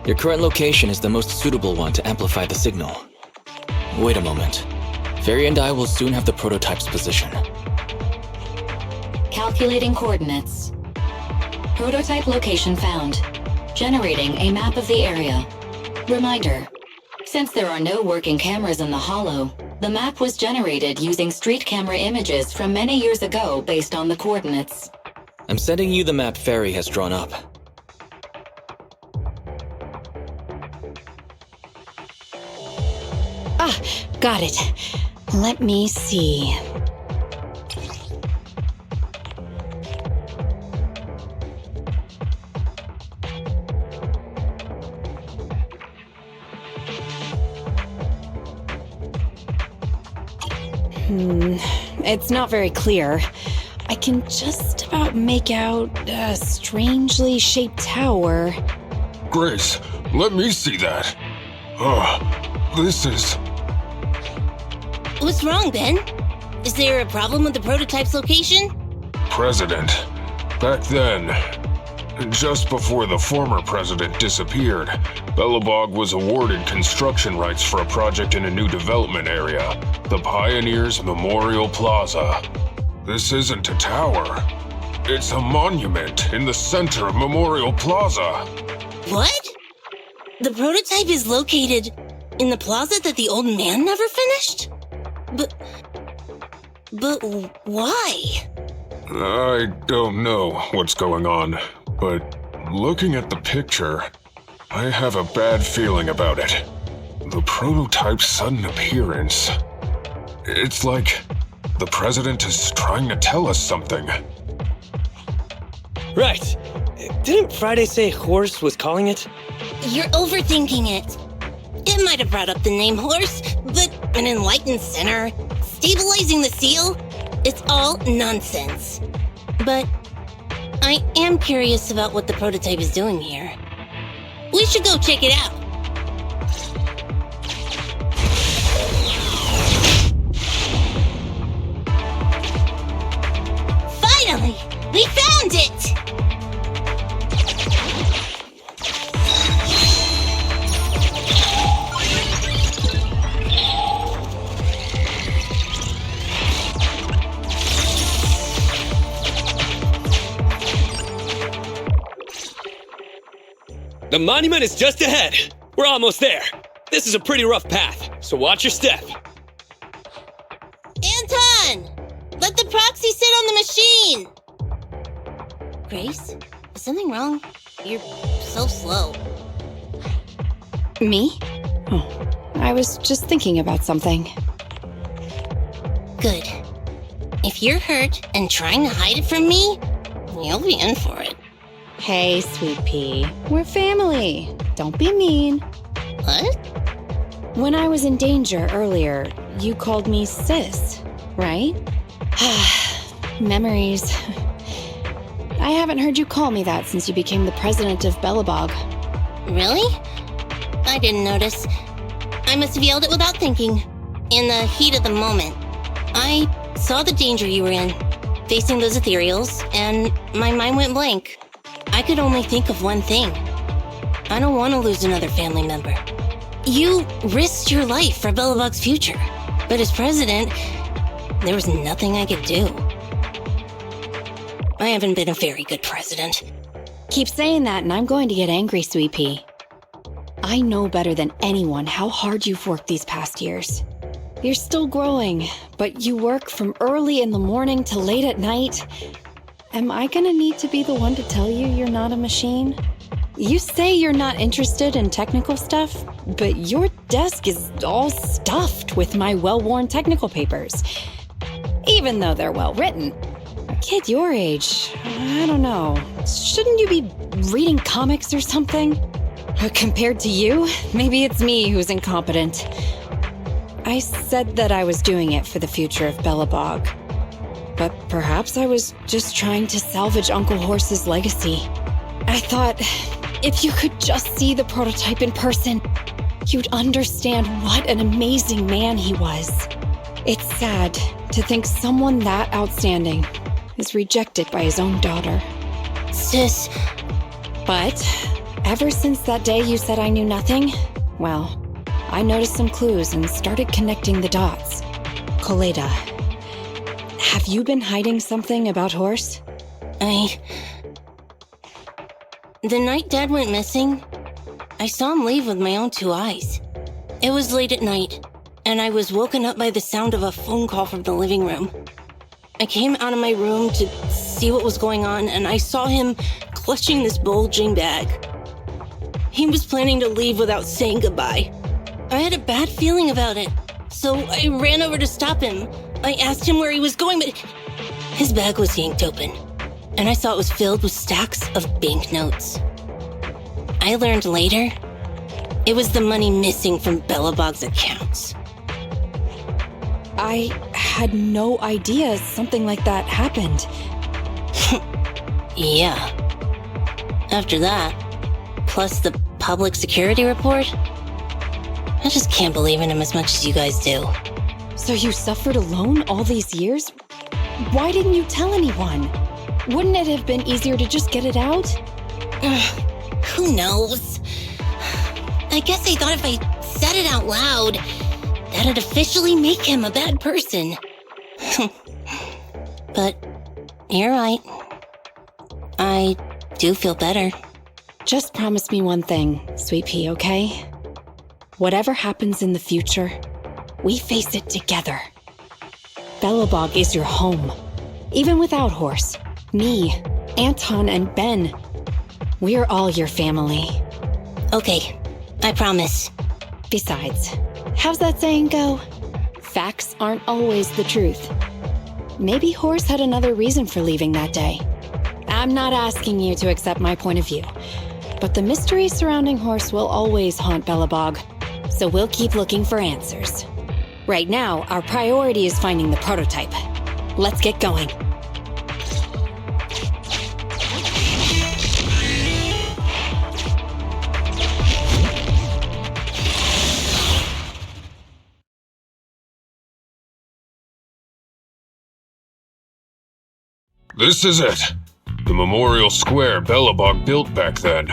Your current location is the most suitable one to amplify the signal. Wait a moment. Fairy and I will soon have the prototype's position. Calculating coordinates. Prototype location found. Generating a map of the area. Reminder. Since there are no working cameras in the hollow, the map was generated using street camera images from many years ago based on the coordinates. I'm sending you the map Fairy has drawn up. Ah, got it. Let me see. It's not very clear. I can just about make out a strangely shaped tower. Grace, let me see that. This is... What's wrong, Ben? Is there a problem with the prototype's location? President. Back then, just before the former president disappeared, Belobog was awarded construction rights for a project in a new development area, the Pioneers Memorial Plaza. This isn't a tower. It's a monument in the center of Memorial Plaza. What? The prototype is located in the plaza that the old man never finished? But why? I don't know what's going on, but looking at the picture, I have a bad feeling about it. The prototype's sudden appearance. It's like the president is trying to tell us something. Right. Didn't Friday say Horse was calling it? You're overthinking it. It might have brought up the name Horse, but an enlightened sinner, stabilizing the seal, it's all nonsense. But I am curious about what the prototype is doing here. We should go check it out. Finally! We found it! The monument is just ahead. We're almost there. This is a pretty rough path, so watch your step. Anton! Let the proxy sit on the machine! Grace? Is something wrong? You're so slow. Me? Oh, I was just thinking about something. Good. If you're hurt and trying to hide it from me, you'll be in for it. Hey, sweet pea. We're family. Don't be mean. What? When I was in danger earlier, you called me sis, right? Memories. I haven't heard you call me that since you became the president of Belobog. Really? I didn't notice. I must have yelled it without thinking. In the heat of the moment. I saw the danger you were in, facing those ethereals, and my mind went blank. I could only think of one thing. I don't want to lose another family member. You risked your life for Belobog's future, but as president, there was nothing I could do. I haven't been a very good president. Keep saying that and I'm going to get angry, sweet pea. I know better than anyone how hard you've worked these past years. You're still growing, but you work from early in the morning to late at night. Am I gonna need to be the one to tell you you're not a machine? You say you're not interested in technical stuff, but your desk is all stuffed with my well-worn technical papers. Even though they're well-written. A kid your age, I don't know. Shouldn't you be reading comics or something? Compared to you, maybe it's me who's incompetent. I said that I was doing it for the future of Belobog. But perhaps I was just trying to salvage Uncle Horse's legacy. I thought, if you could just see the prototype in person, you'd understand what an amazing man he was. It's sad to think someone that outstanding is rejected by his own daughter. Sis. But Ever since that day you said I knew nothing, well, I noticed some clues and started connecting the dots. Koleda, have you been hiding something about Horse? The night Dad went missing, I saw him leave with my own 2 eyes. It was late at night, and I was woken up by the sound of a phone call from the living room. I came out of my room to see what was going on, and I saw him clutching this bulging bag. He was planning to leave without saying goodbye. I had a bad feeling about it, so I ran over to stop him. I asked him where he was going, but his bag was yanked open, and I saw it was filled with stacks of banknotes. I learned later, it was the money missing from Belobog's accounts. I had no idea something like that happened. Yeah. After that, plus the public security report, I just can't believe in him as much as you guys do. So you suffered alone all these years? Why didn't you tell anyone? Wouldn't it have been easier to just get it out? Who knows? I guess I thought if I said it out loud, that'd officially make him a bad person. But you're right. I do feel better. Just promise me one thing, Sweet Pea, okay? Whatever happens in the future, we face it together. Belobog is your home. Even without Horse, me, Anton, and Ben, we're all your family. Okay, I promise. Besides, how's that saying go? Facts aren't always the truth. Maybe Horse had another reason for leaving that day. I'm not asking you to accept my point of view, but the mystery surrounding Horse will always haunt Belobog, so we'll keep looking for answers. Right now, our priority is finding the prototype. Let's get going. This is it. The memorial square Belobog built back then.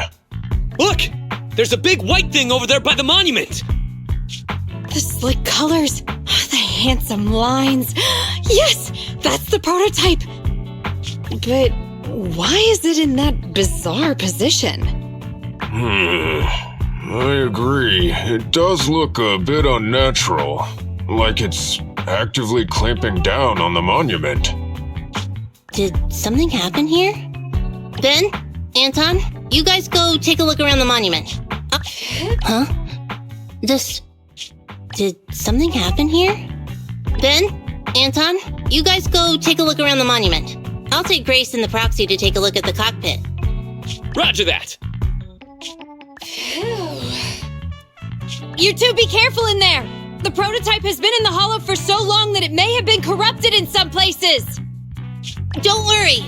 Look! There's a big white thing over there by the monument! The slick colors, the handsome lines. Yes, that's the prototype. But why is it in that bizarre position? I agree. It does look a bit unnatural. Like it's actively clamping down on the monument. Did something happen here? Ben? Anton? You guys go take a look around the monument. Huh? Did something happen here? Ben? Anton? You guys go take a look around the monument. I'll take Grace and the proxy to take a look at the cockpit. Roger that! You two be careful in there! The prototype has been in the hollow for so long that it may have been corrupted in some places! Don't worry!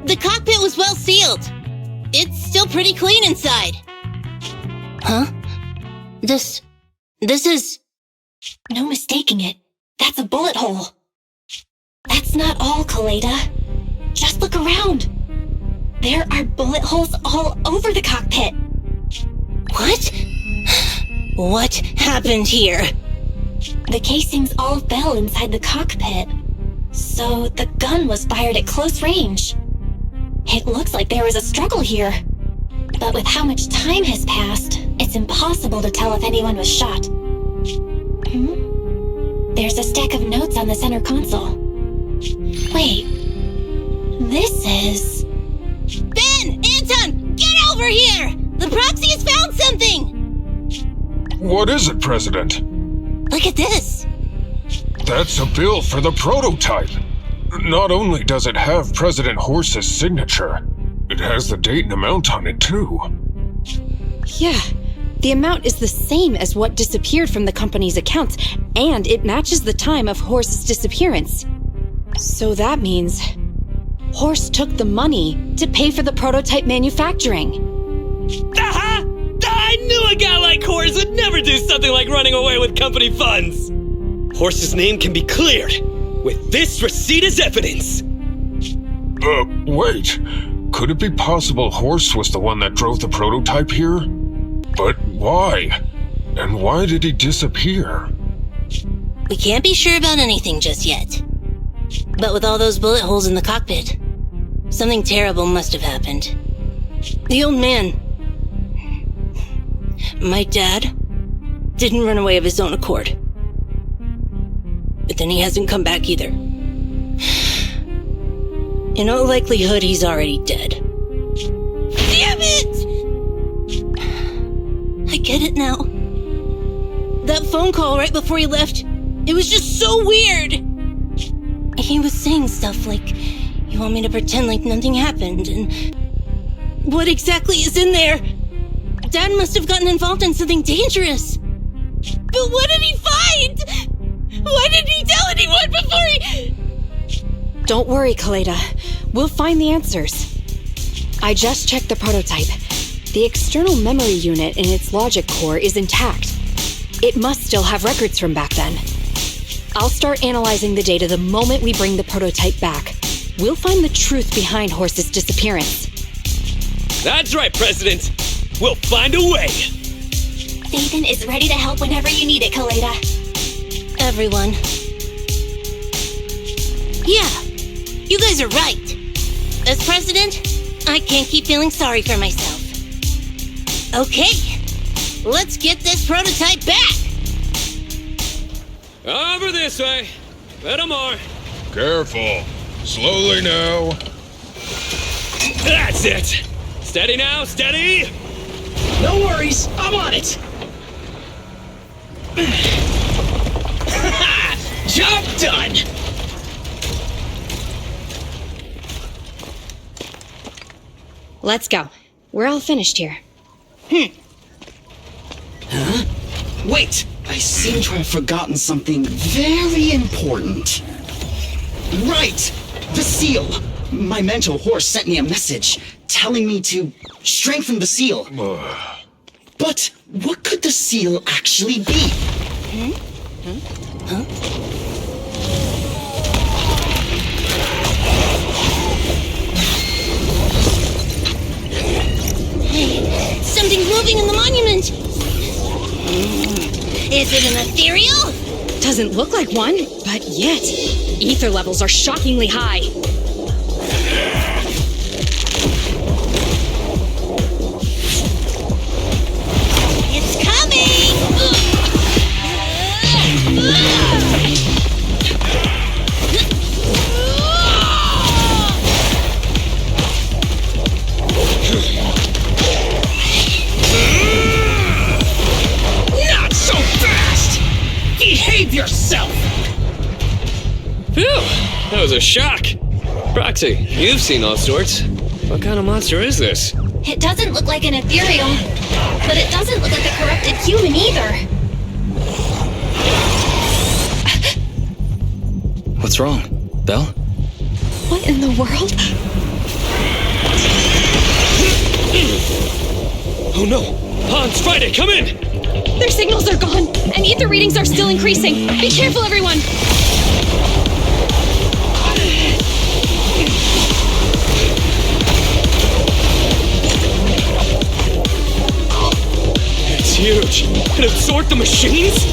The cockpit was well sealed. It's still pretty clean inside. Huh? This is... No mistaking it. That's a bullet hole. That's not all, Koleda. Just look around. There are bullet holes all over the cockpit. What? What happened here? The casings all fell inside the cockpit. So the gun was fired at close range. It looks like there was a struggle here. But with how much time has passed, it's impossible to tell if anyone was shot. There's a stack of notes on the center console. Wait. This is... Ben! Anton! Get over here! The proxy has found something! What is it, President? Look at this! That's a bill for the prototype. Not only does it have President Horse's signature, it has the date and amount on it, too. Yeah, the amount is the same as what disappeared from the company's accounts, and it matches the time of Horse's disappearance. So that means Horse took the money to pay for the prototype manufacturing. Aha! I knew a guy like Horse would never do something like running away with company funds! Horse's name can be cleared with this receipt as evidence. Wait. Could it be possible Horse was the one that drove the prototype here? But why? And why did he disappear? We can't be sure about anything just yet. But with all those bullet holes in the cockpit, something terrible must have happened. The old man, my dad, didn't run away of his own accord. But then he hasn't come back either. In all likelihood, he's already dead. Damn it! I get it now. That phone call right before he left, it was just so weird. He was saying stuff like, you want me to pretend like nothing happened, and what exactly is in there? Dad must have gotten involved in something dangerous. But what did he find? Why didn't he tell anyone before he... Don't worry, Kaleda. We'll find the answers. I just checked the prototype. The external memory unit in its logic core is intact. It must still have records from back then. I'll start analyzing the data the moment we bring the prototype back. We'll find the truth behind Horse's disappearance. That's right, President. We'll find a way. Nathan is ready to help whenever you need it, Kaleda. Everyone. Yeah, you guys are right. As president, I can't keep feeling sorry for myself. Okay, let's get this prototype back. Over this way. Little more. Careful. Slowly now. That's it. Steady now, steady. No worries, I'm on it! Job done! Let's go. We're all finished here. Wait! I seem to have forgotten something very important. Right! The seal! My mentor Horse sent me a message telling me to strengthen the seal. But what could the seal actually be? Hey, something's moving in the monument. Is it an ethereal? Doesn't look like one, but yet, ether levels are shockingly high. It's coming! Not so fast! Behave yourself! Phew, that was a shock. Proxy, you've seen all sorts. What kind of monster is this? It doesn't look like an ethereal, but it doesn't look like a corrupted human either. What's wrong? Belle? What in the world? Oh no! Hans, Friday, come in! Their signals are gone, and ether readings are still increasing. Be careful, everyone! It's huge. It absorbed the machines?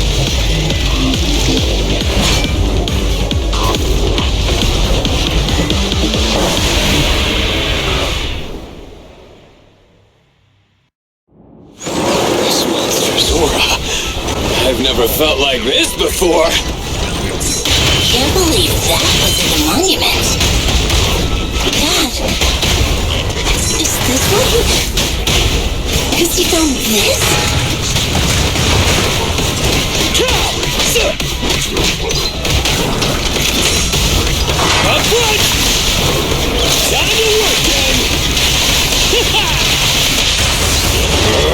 This monster's aura. I've never felt like this before. Can't believe that was in the monument. Dad, is this what you... Because you found this? Up front! Time to work, then!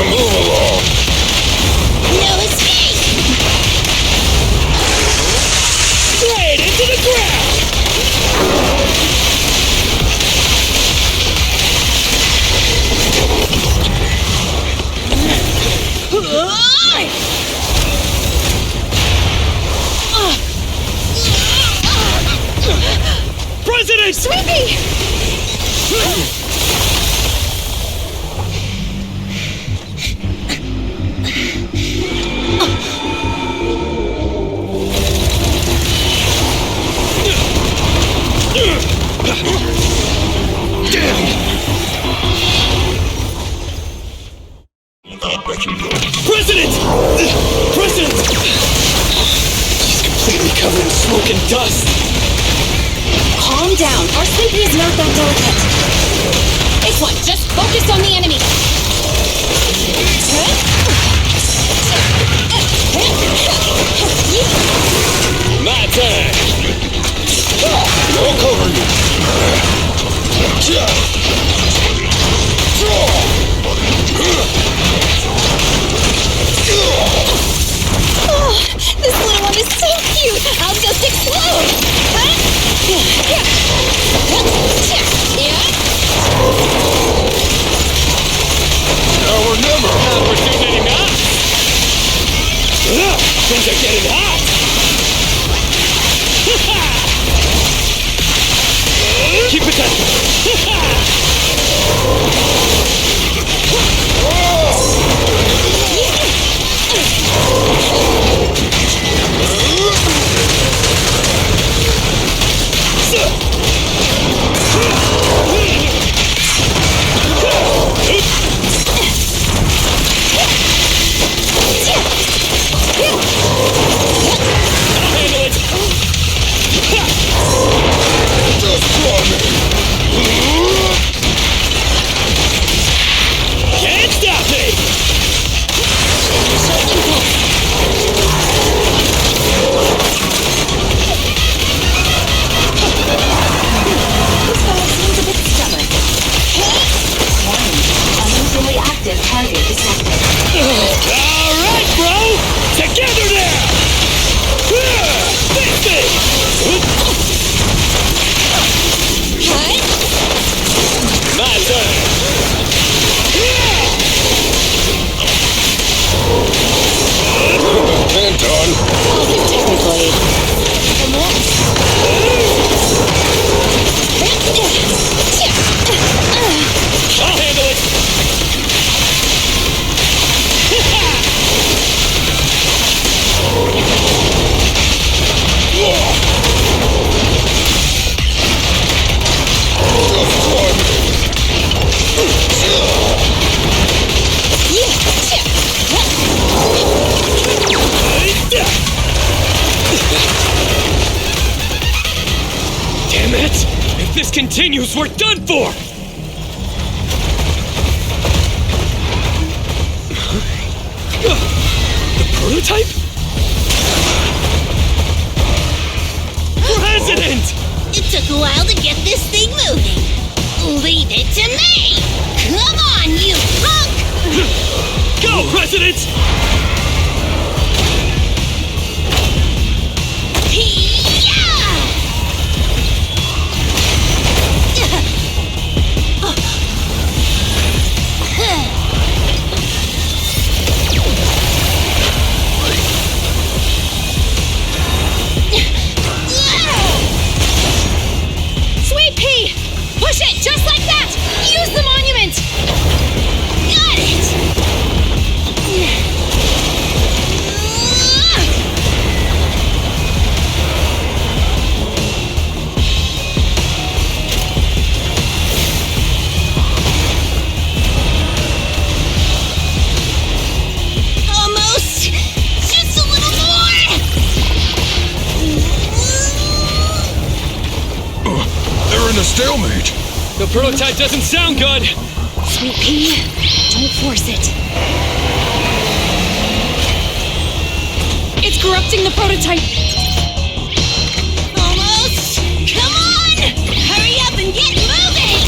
Move along. No escape! Straight into the ground! President! Sweepy! covered in smoke and dust. Calm down. Our safety is not that delicate. This one, just focus on the enemy. My turn. I'll cover you. Oh, this little one is so cute. I'll just explode. Now or never. Opportunity knocks. Things are getting hot. Keep it up. Can't stop me! This fellow seems a bit stubborn. Warning, unusually active target detected. Alright, bro! Together now! Face me! My turn! And done. I'll do technical aid. I'll handle it! Damn it! If this continues, we're done for! The prototype? President! It took a while to get this thing moving. Leave it to me! Come on, you punk! Go, President! Sweet pea! Push it just like that! Use the monument! Got it! Almost! Just a little more! They're in a stalemate. The prototype doesn't sound good! Sweet pea, don't force it. It's corrupting the prototype. Almost! Come on! Hurry up and get moving!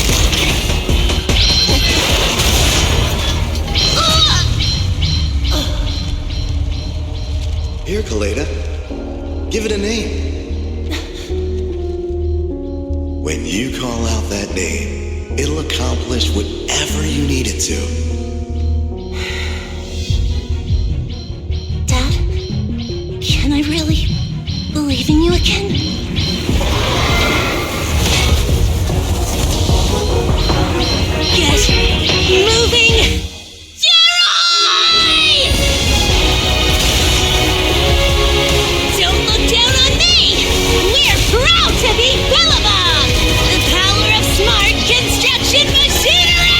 Here, Kaleda. Give it a name. When you call out that name, it'll accomplish whatever you need it to. Dad, can I really believe in you again? Get moving! Jerry! Don't look down on me! We're proud to be Billabong! The power of smart construction machinery!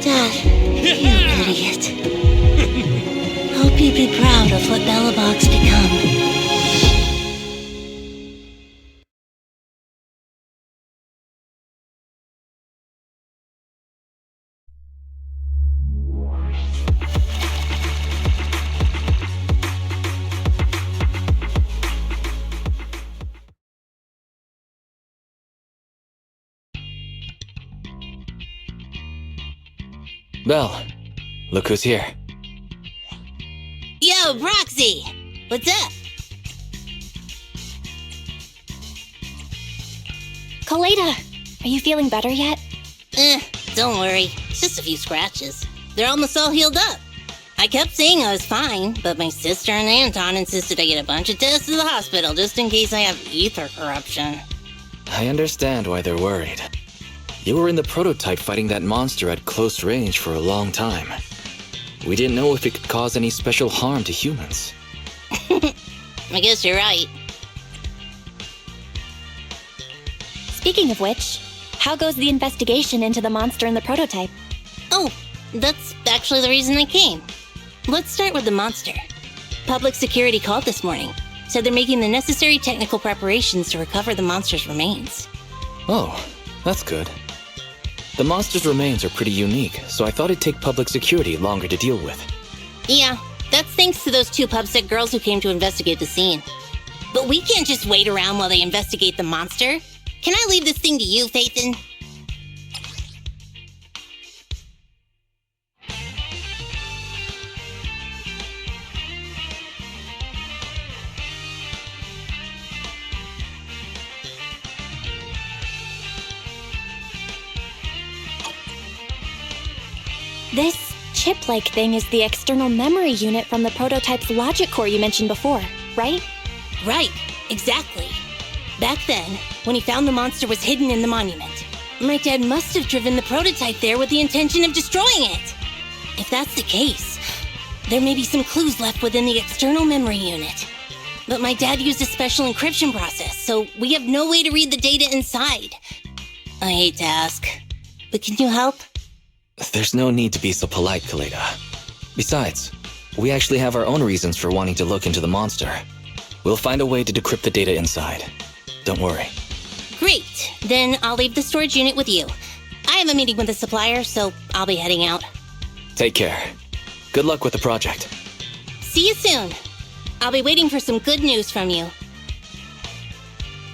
Dad, you idiot. Hope you'd be proud of what Bellabog's become. Belle, look who's here. Yo, Proxy! What's up? Kaleda, are you feeling better yet? Don't worry. It's just a few scratches. They're almost all healed up. I kept saying I was fine, but my sister and Anton insisted I get a bunch of tests to the hospital just in case I have ether corruption. I understand why they're worried. You were in the prototype fighting that monster at close range for a long time. We didn't know if it could cause any special harm to humans. I guess you're right. Speaking of which, how goes the investigation into the monster in the prototype? Oh, that's actually the reason I came. Let's start with the monster. Public security called this morning. Said they're making the necessary technical preparations to recover the monster's remains. Oh, that's good. The monster's remains are pretty unique, so I thought it'd take public security longer to deal with. Yeah, that's thanks to those two pubsec girls who came to investigate the scene. But we can't just wait around while they investigate the monster. Can I leave this thing to you, Phaethon? This chip-like thing is the external memory unit from the prototype's logic core you mentioned before, right? Right, exactly. Back then, when he found the monster was hidden in the monument, my dad must have driven the prototype there with the intention of destroying it. If that's the case, there may be some clues left within the external memory unit. But my dad used a special encryption process, so we have no way to read the data inside. I hate to ask, but can you help? There's no need to be so polite, Kaleda. Besides, we actually have our own reasons for wanting to look into the monster. We'll find a way to decrypt the data inside. Don't worry. Great, then I'll leave the storage unit with you. I have a meeting with the supplier, so I'll be heading out. Take care. Good luck with the project. See you soon. I'll be waiting for some good news from you.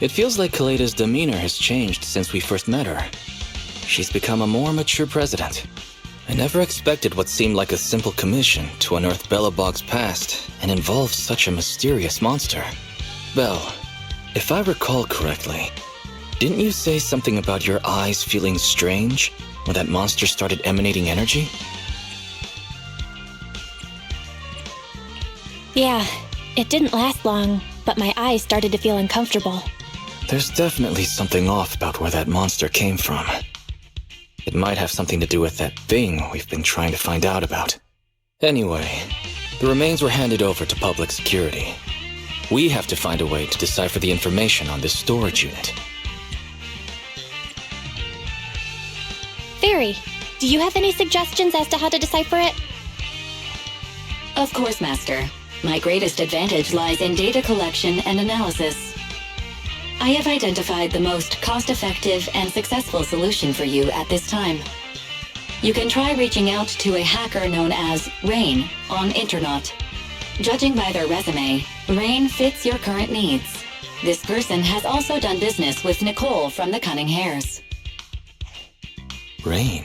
It feels like Kaleda's demeanor has changed since we first met her. She's become a more mature president. I never expected what seemed like a simple commission to unearth Bellabog's past and involve such a mysterious monster. Belle, if I recall correctly, didn't you say something about your eyes feeling strange when that monster started emanating energy? Yeah, it didn't last long, but my eyes started to feel uncomfortable. There's definitely something off about where that monster came from. It might have something to do with that thing we've been trying to find out about. Anyway, the remains were handed over to public security. We have to find a way to decipher the information on this storage unit. Fairy, do you have any suggestions as to how to decipher it? Of course, Master. My greatest advantage lies in data collection and analysis. I have identified the most cost-effective and successful solution for you at this time. You can try reaching out to a hacker known as Rain on Internet. Judging by their resume, Rain fits your current needs. This person has also done business with Nicole from the Cunning Hares. Rain.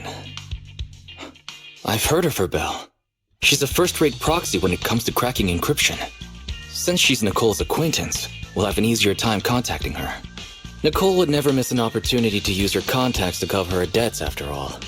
I've heard of her, Belle. She's a first-rate proxy when it comes to cracking encryption. Since she's Nicole's acquaintance, we'll have an easier time contacting her. Nicole would never miss an opportunity to use her contacts to cover her debts, after all.